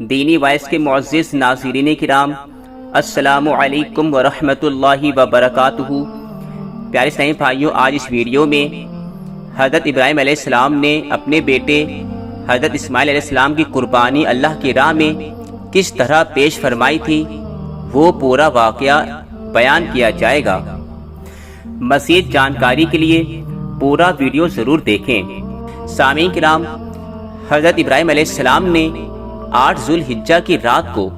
دینی وائس کے معزز ناظرین کرام، السلام علیکم ورحمۃ اللہ وبرکاتہ۔ پیارے اسلامی بھائیوں، آج اس ویڈیو میں حضرت ابراہیم علیہ السلام نے اپنے بیٹے حضرت اسماعیل علیہ السلام کی قربانی اللہ کی راہ میں کس طرح پیش فرمائی تھی، وہ پورا واقعہ بیان کیا جائے گا۔ مزید جانکاری کے لیے پورا ویڈیو ضرور دیکھیں۔ سامعین کرام، حضرت ابراہیم علیہ السلام نے 8 ذو الحجہ کی رات کو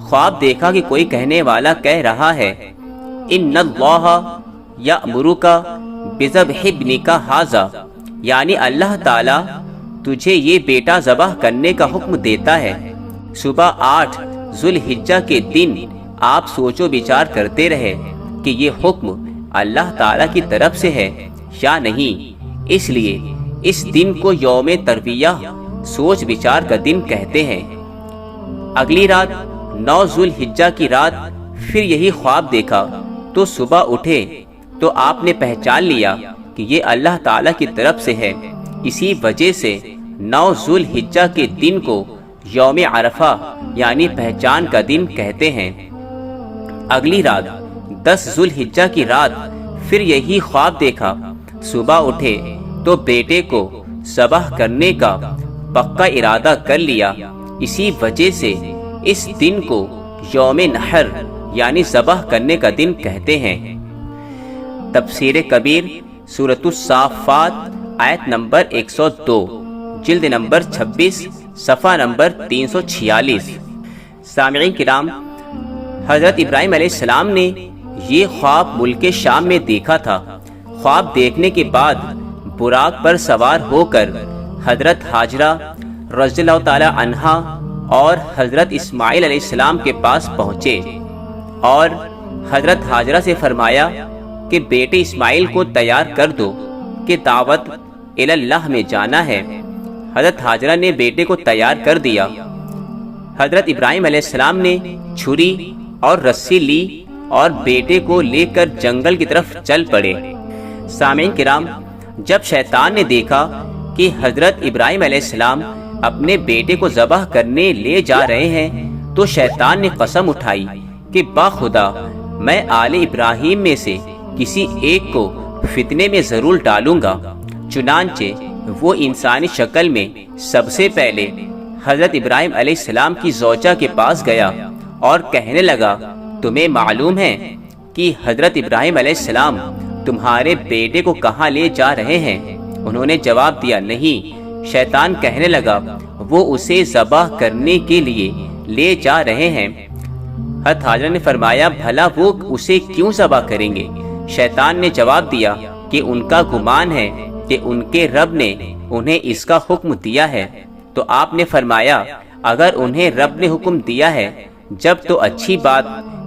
خواب دیکھا کہ کوئی کہنے والا کہہ رہا ہے، ان اللہ یأمرک بذبح ابنک ھذا، یعنی اللہ تعالی تجھے یہ بیٹا ذبح کرنے کا حکم دیتا ہے۔ صبح 8 ذو الحجہ کے دن آپ سوچ و بچار کرتے رہے کہ یہ حکم اللہ تعالی کی طرف سے ہے یا نہیں، اس لیے اس دن کو یوم ترویہ، سوچ بچار کا دن کہتے ہیں۔ اگلی رات 9 ذو الحجہ کی رات پھر یہی خواب دیکھا تو صبح اٹھے تو آپ نے پہچان لیا کہ یہ اللہ تعالیٰ کی طرف سے ہے۔ اسی وجہ سے 9 ذو الحجہ کے دن کو یوم عرفہ یعنی پہچان کا دن کہتے ہیں۔ اگلی رات 10 ذو الحجہ کی رات پھر یہی خواب دیکھا، صبح اٹھے تو بیٹے کو ذبح کرنے کا پکا ارادہ کر لیا۔ اسی وجہ سے اس دن کو یوم نحر یعنی ذبح کرنے کا دن کہتے ہیں۔ تفسیر کبیر سورۃ الصافات آیت نمبر 102، جلد نمبر 26، صفحہ نمبر 346۔ سامعین کرام، حضرت ابراہیم علیہ السلام نے یہ خواب ملک شام میں دیکھا تھا۔ خواب دیکھنے کے بعد براق پر سوار ہو کر حضرت ہاجرہ رضی اللہ تعالی عنہا اور حضرت اسماعیل علیہ السلام کے پاس پہنچے اور حضرت ہاجرہ سے فرمایا کہ بیٹے اسماعیل کو تیار کر دو کہ دعوت اللہ میں جانا ہے۔ حضرت ہاجرہ نے بیٹے کو تیار کر دیا۔ حضرت ابراہیم علیہ السلام نے چھری اور رسی لی اور بیٹے کو لے کر جنگل کی طرف چل پڑے۔ سامعین کرام، جب شیطان نے دیکھا کہ حضرت ابراہیم علیہ السلام اپنے بیٹے کو ذبح کرنے لے جا رہے ہیں تو شیطان نے قسم اٹھائی کہ باخدا میں آل ابراہیم میں سے کسی ایک کو فتنے میں ضرور ڈالوں گا۔ چنانچہ وہ انسانی شکل میں سب سے پہلے حضرت ابراہیم علیہ السلام کی زوجہ کے پاس گیا اور کہنے لگا، تمہیں معلوم ہے کہ حضرت ابراہیم علیہ السلام تمہارے بیٹے کو کہاں لے جا رہے ہیں؟ انہوں نے جواب دیا، نہیں۔ شیطان کہنے لگا، وہ اسے ذبح کرنے کے لیے لے جا رہے ہیں۔ حضرت ہاجرہ نے فرمایا، بھلا وہ اسے کیوں ذبح کریں گے؟ شیطان نے جواب دیا کہ ان کا گمان ہے کہ ان کے رب نے انہیں اس کا حکم دیا ہے۔ تو آپ نے فرمایا، اگر انہیں رب نے حکم دیا ہے جب تو اچھی بات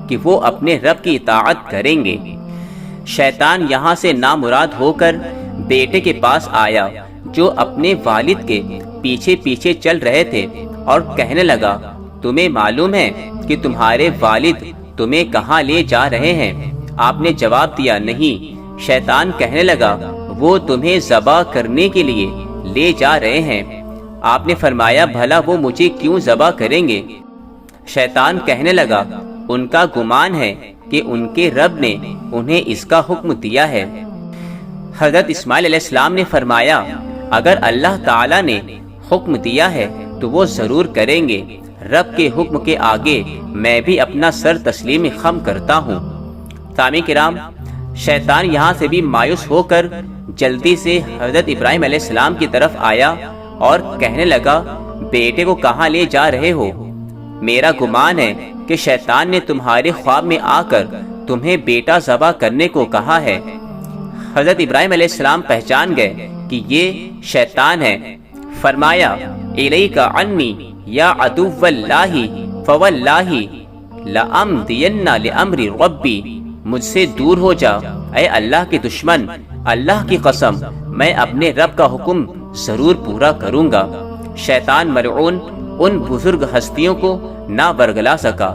کہ وہ اپنے رب کی اطاعت کریں گے۔ شیطان یہاں سے نامراد ہو کر بیٹے کے پاس آیا جو اپنے والد کے پیچھے پیچھے چل رہے تھے اور کہنے لگا، تمہیں معلوم ہے کہ تمہارے والد تمہیں کہاں لے جا رہے ہیں؟ آپ نے جواب دیا، نہیں۔ شیطان کہنے لگا، وہ تمہیں ذبح کرنے کے لیے لے جا رہے ہیں۔ آپ نے فرمایا، بھلا وہ مجھے کیوں ذبح کریں گے؟ شیطان کہنے لگا، ان کا گمان ہے کہ ان کے رب نے انہیں اس کا حکم دیا ہے۔ حضرت اسماعیل علیہ السلام نے فرمایا، اگر اللہ تعالیٰ نے حکم دیا ہے تو وہ ضرور کریں گے۔ رب کے حکم کے آگے میں بھی اپنا سر تسلیم خم کرتا ہوں۔ سامعین کرام، شیطان یہاں سے بھی مایوس ہو کر جلدی سے حضرت ابراہیم علیہ السلام کی طرف آیا اور کہنے لگا، بیٹے کو کہاں لے جا رہے ہو؟ میرا گمان ہے کہ شیطان نے تمہارے خواب میں آ کر تمہیں بیٹا ذبح کرنے کو کہا ہے۔ حضرت ابراہیم علیہ السلام پہچان گئے کہ یہ شیطان ہے۔ فرمایا، الیک عنی یا عدو اللہ فواللہ لأمضین لأمر ربی، مجھ سے دور ہو جا اے اللہ کے دشمن، اللہ کی قسم میں اپنے رب کا حکم ضرور پورا کروں گا۔ شیطان ملعون ان بزرگ ہستیوں کو نہ برگلا سکا۔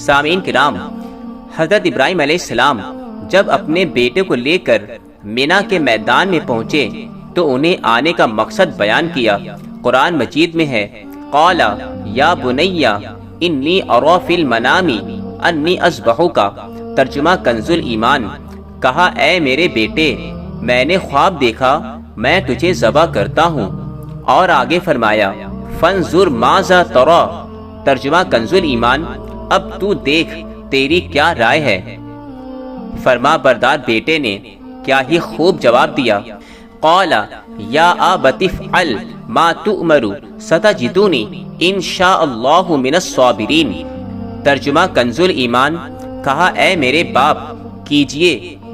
سامعین کرام، حضرت ابراہیم علیہ السلام جب اپنے بیٹے کو لے کر مینا کے میدان میں پہنچے تو انہیں آنے کا مقصد بیان کیا۔ قرآن مجید میں ہے قال یا بنی انی اری فی المنام انی اذبحک، ترجمہ کنز الایمان، کہا اے میرے بیٹے میں نے خواب دیکھا میں تجھے ذبح کرتا ہوں، اور آگے فرمایا فانظر ماذا تری، ترجمہ کنز الایمان، اب تو دیکھ تیری کیا رائے ہے۔ فرما بردار بیٹے نے کیا ہی خوب جواب دیا، قال یا ابت افعل ما تؤمر ستجدنی ان شاء اللہ من الصابرین، ترجمہ کنز الایمان، کہا اے میرے باپ کیجئے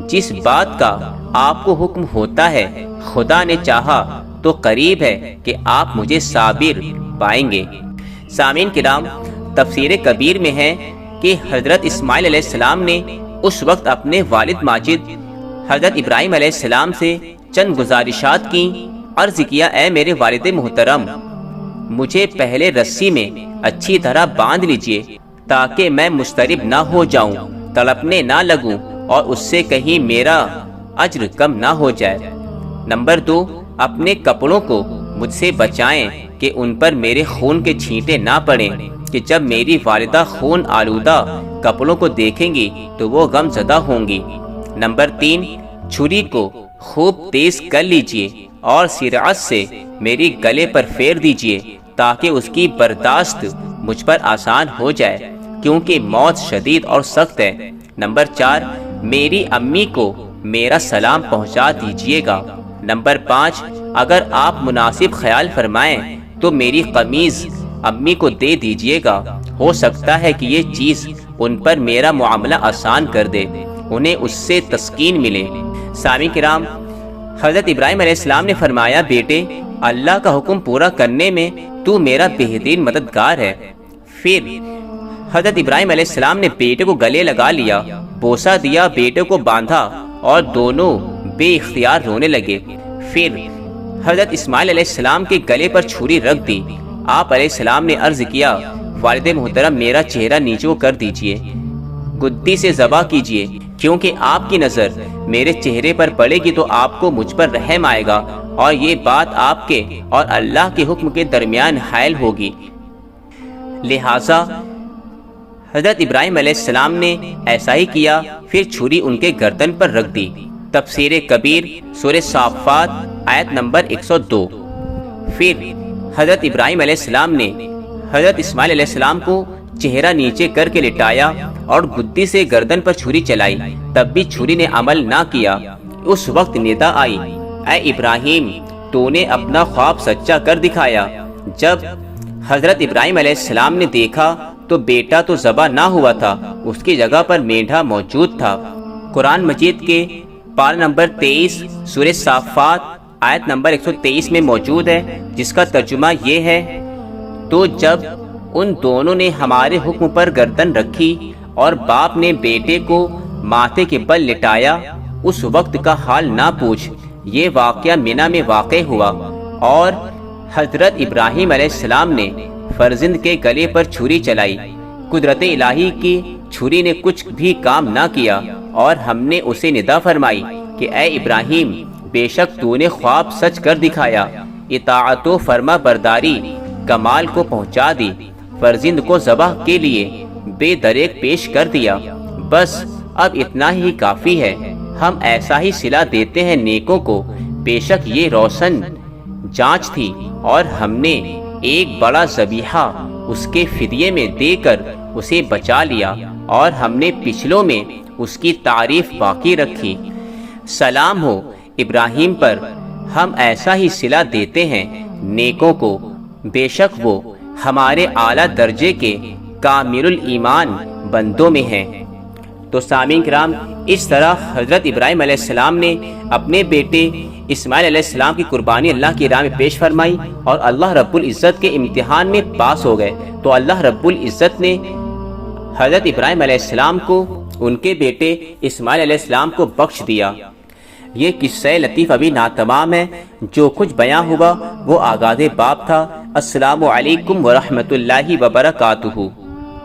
جس بات کا آپ کو حکم ہوتا ہے، خدا نے چاہا تو قریب ہے کہ آپ مجھے صابر پائیں گے۔ سامعین کرام، تفسیر کبیر میں ہے کہ حضرت اسماعیل علیہ السلام نے اس وقت اپنے والد ماجد حضرت ابراہیم علیہ السلام سے چند گزارشات کی۔ عرض کیا اے میرے والد محترم، مجھے پہلے رسی میں اچھی طرح باندھ لیجئے تاکہ میں مضطرب نہ ہو جاؤں، تڑپنے نہ لگوں اور اس سے کہیں میرا اجر کم نہ ہو جائے۔ نمبر 2، اپنے کپڑوں کو مجھ سے بچائیں کہ ان پر میرے خون کے چھینٹے نہ پڑیں، کہ جب میری والدہ خون آلودہ کپڑوں کو دیکھیں گی تو وہ غم زدہ ہوں گی۔ نمبر 3، چھری کو خوب تیز کر لیجئے اور سرعت سے میری گلے پر پھیر دیجئے تاکہ اس کی برداشت مجھ پر آسان ہو جائے، کیونکہ موت شدید اور سخت ہے۔ نمبر 4، میری امی کو میرا سلام پہنچا دیجئے گا۔ نمبر 5، اگر آپ مناسب خیال فرمائیں تو میری قمیض امی کو دے دیجئے گا، ہو سکتا ہے کہ یہ چیز ان پر میرا معاملہ آسان کر دے، انہیں اس سے تسکین ملے۔ سامعین کرام، حضرت ابراہیم علیہ السلام نے فرمایا بیٹے اللہ کا حکم پورا کرنے میں تو میرا بہترین مددگار ہے۔ پھر حضرت ابراہیم علیہ السلام نے بیٹے کو گلے لگا لیا، بوسہ دیا، بیٹے کو باندھا اور دونوں بے اختیار رونے لگے۔ پھر حضرت اسماعیل علیہ السلام کے گلے پر چھری رکھ دی۔ آپ علیہ السلام نے عرض کیا والد محترم میرا چہرہ نیچے کو کر دیجئے، گدی سے ذبح کیجئے، کیونکہ آپ کی نظر میرے چہرے پر پڑے گی تو آپ کو مجھ پر رحم آئے گا اور یہ بات آپ کے اور اللہ کے حکم کے درمیان حائل ہوگی۔ لہٰذا حضرت ابراہیم علیہ السلام نے ایسا ہی کیا، پھر چھری ان کے گردن پر رکھ دی۔ تفسیر کبیر سورہ صافات آیت نمبر 102۔ پھر حضرت ابراہیم علیہ السلام نے حضرت اسماعیل علیہ السلام کو چہرہ نیچے کر کے لٹایا اور گدی سے گردن پر چھری چلائی، تب بھی چھری نے عمل نہ کیا۔ اس وقت ندا آئی اے ابراہیم تو نے اپنا خواب سچا کر دکھایا۔ جب حضرت ابراہیم علیہ السلام نے دیکھا تو بیٹا تو ذبح نہ ہوا تھا، اس کی جگہ پر مینڈھا موجود تھا۔ قرآن مجید کے پارہ نمبر 23 سورہ صافات آیت نمبر 123 میں موجود ہے، جس کا ترجمہ یہ ہے تو جب ان دونوں نے ہمارے حکم پر گردن رکھی اور باپ نے بیٹے کو ماتھے کے بل لٹایا، اس وقت کا حال نہ پوچھ۔ یہ واقعہ مینا میں واقع ہوا اور حضرت ابراہیم علیہ السلام نے فرزند کے گلے پر چھری چلائی۔ قدرت الہی کی چھری نے کچھ بھی کام نہ کیا اور ہم نے اسے ندا فرمائی کہ اے ابراہیم بے شک تو نے خواب سچ کر دکھایا، اطاعت و فرما برداری کمال کو پہنچا دی، فرزند کو ذبح کے لیے بے دریغ پیش کر دیا، بس اب اتنا ہی کافی ہے۔ ہم ایسا ہی صلہ دیتے ہیں نیکوں کو، بے شک یہ روشن جانچ تھی اور ہم نے ایک بڑا ذبیحہ اس کے فدیے میں دے کر اسے بچا لیا اور ہم نے پچھلوں میں اس کی تعریف باقی رکھی۔ سلام ہو ابراہیم پر، ہم ایسا ہی صلہ دیتے ہیں نیکوں کو، بے شک وہ ہمارے اعلیٰ درجے کے کامل الایمان بندوں میں ہیں۔ تو سامعین کرام، اس طرح حضرت ابراہیم علیہ السلام نے اپنے بیٹے اسماعیل علیہ السلام کی قربانی اللہ کی راہ میں پیش فرمائی اور اللہ رب العزت کے امتحان میں پاس ہو گئے، تو اللہ رب العزت نے حضرت ابراہیم علیہ السلام کو ان کے بیٹے اسماعیل علیہ السلام کو بخش دیا۔ یہ قصہ لطیف ابھی ناتمام ہے، جو کچھ بیان ہوا وہ آغاز باب تھا۔ السلام علیکم ورحمۃ اللہ وبرکاتہ۔